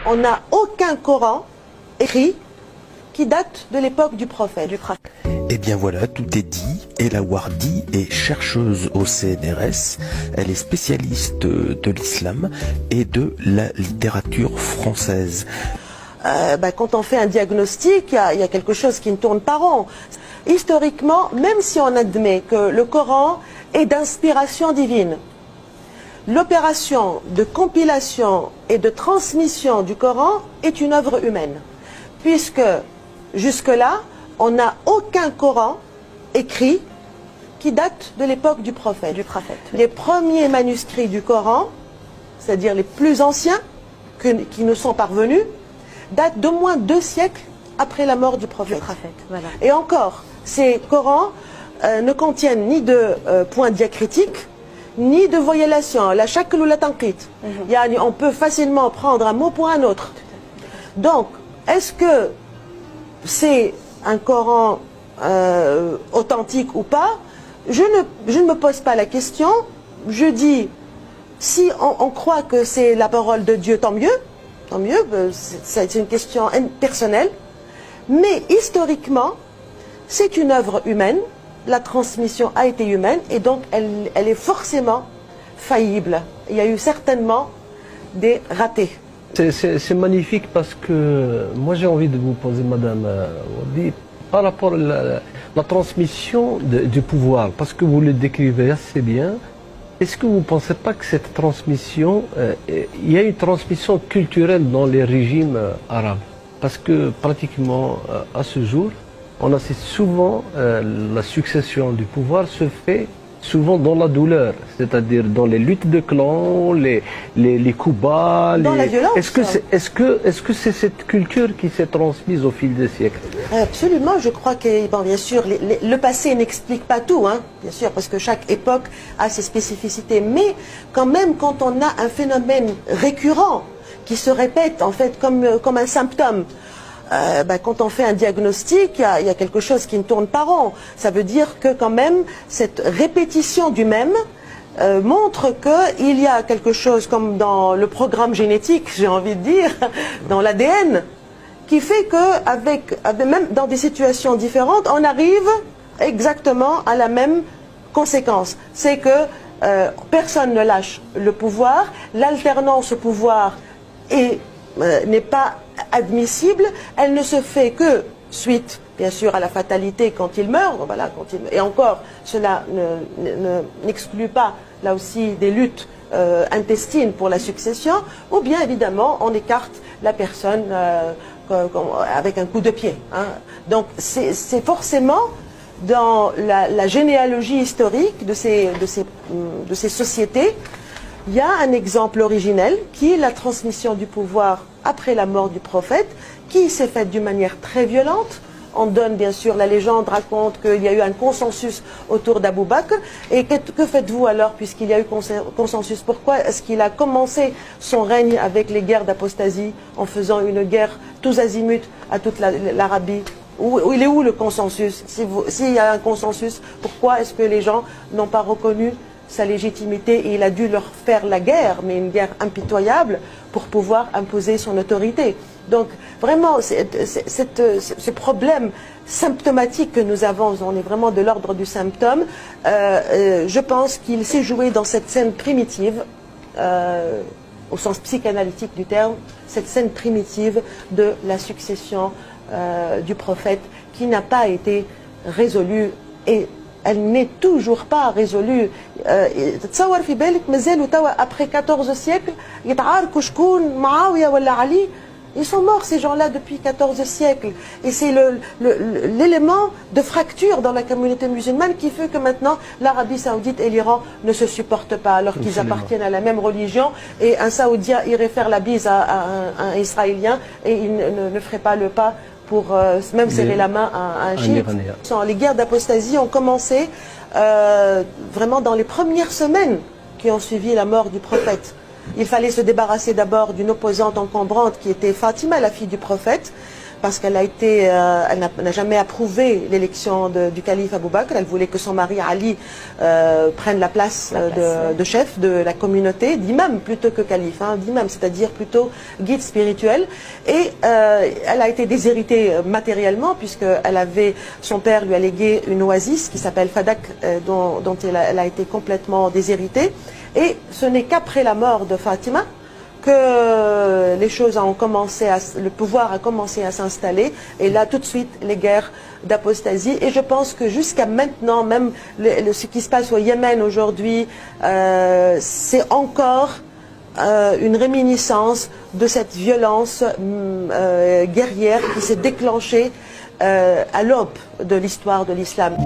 on n'a aucun Coran écrit qui date de l'époque du prophète. Eh bien voilà, tout est dit. Ella Wardi est chercheuse au CNRS. Elle est spécialiste de l'islam et de la littérature française. Quand on fait un diagnostic, il y a quelque chose qui ne tourne pas rond. Historiquement, même si on admet que le Coran est d'inspiration divine, l'opération de compilation et de transmission du Coran est une œuvre humaine. Puisque jusque-là, on n'a aucun Coran écrit qui date de l'époque du prophète. Les premiers manuscrits du Coran, c'est-à-dire les plus anciens qui nous sont parvenus, datent d'au moins 2 siècles après la mort du prophète. Voilà. Et encore, ces Corans ne contiennent ni de points diacritiques, ni de voyellation, la shakl ou la tanqit. On peut facilement prendre un mot pour un autre. Donc, est-ce que c'est un Coran authentique ou pas? Je ne me pose pas la question. Je dis, si on croit que c'est la parole de Dieu, tant mieux. Tant mieux, c'est une question personnelle. Mais historiquement, c'est une œuvre humaine. La transmission a été humaine et donc elle est forcément faillible. Il y a eu certainement des ratés. C'est magnifique parce que moi j'ai envie de vous poser, Madame Wardi, par rapport à la transmission du pouvoir, parce que vous le décrivez assez bien. Est-ce que vous ne pensez pas que cette transmission, il y a une transmission culturelle dans les régimes arabes? Parce que pratiquement à ce jour, on assiste souvent, la succession du pouvoir se fait souvent dans la douleur, c'est-à-dire dans les luttes de clans, les coups bas. Dans la violence. Est-ce que c'est cette culture qui s'est transmise au fil des siècles? Absolument, je crois que, bon, bien sûr, le passé n'explique pas tout, hein, bien sûr, parce que chaque époque a ses spécificités. Mais quand même, quand on a un phénomène récurrent qui se répète, en fait, comme un symptôme, quand on fait un diagnostic, il y a quelque chose qui ne tourne pas rond. Ça veut dire que quand même, cette répétition du même montre qu'il y a quelque chose comme dans le programme génétique, j'ai envie de dire, dans l'ADN, qui fait que même dans des situations différentes, on arrive exactement à la même conséquence. C'est que personne ne lâche le pouvoir, l'alternance au pouvoir n'est pas admissible, elle ne se fait que suite, bien sûr, à la fatalité quand il meurt. Voilà, et encore, cela n'exclut pas, là aussi, des luttes intestines pour la succession, ou bien, évidemment, on écarte la personne avec un coup de pied. Hein. Donc, c'est forcément dans la généalogie historique de ces sociétés. Il y a un exemple originel qui est la transmission du pouvoir après la mort du prophète, qui s'est faite d'une manière très violente. On donne, bien sûr, la légende raconte qu'il y a eu un consensus autour d'Abou Bakr. Et que faites-vous alors, puisqu'il y a eu consensus? Pourquoi est-ce qu'il a commencé son règne avec les guerres d'apostasie, en faisant une guerre tous azimuts à toute l'Arabie? Il est où le consensus? S'il y a un consensus, pourquoi est-ce que les gens n'ont pas reconnu sa légitimité et il a dû leur faire la guerre, mais une guerre impitoyable, pour pouvoir imposer son autorité? Donc vraiment, ce problème symptomatique que nous avons, on est vraiment de l'ordre du symptôme, je pense qu'il s'est joué dans cette scène primitive, au sens psychanalytique du terme, cette scène primitive de la succession du prophète qui n'a pas été résolue et elle n'est toujours pas résolue. تصور في بالك مازالوا توا après 14 siècles يتعاركوا شكون معاوية ولا علي. Ils sont morts, ces gens-là, depuis 14 siècles. Et c'est l'élément de fracture dans la communauté musulmane qui fait que maintenant, l'Arabie saoudite et l'Iran ne se supportent pas, alors qu'ils appartiennent à la même religion. Et un Saoudien irait faire la bise à un Israélien et il ne ferait pas le pas pour même serrer la main à un chiite. Les guerres d'apostasie ont commencé vraiment dans les premières semaines qui ont suivi la mort du prophète. Il fallait se débarrasser d'abord d'une opposante encombrante qui était Fatima, la fille du prophète, parce qu'elle elle n'a jamais approuvé l'élection du calife Abou Bakr. Elle voulait que son mari Ali prenne la place, de chef de la communauté, d'imam plutôt que calife, hein, d'imam, c'est-à-dire plutôt guide spirituel. Et elle a été déshéritée matériellement, puisque son père lui a légué une oasis qui s'appelle Fadak, dont elle a été complètement déshéritée. Et ce n'est qu'après la mort de Fatima que les choses ont commencé, le pouvoir a commencé à s'installer, et là tout de suite les guerres d'apostasie. Et je pense que jusqu'à maintenant, même ce qui se passe au Yémen aujourd'hui, c'est encore une réminiscence de cette violence guerrière qui s'est déclenchée à l'aube de l'histoire de l'islam.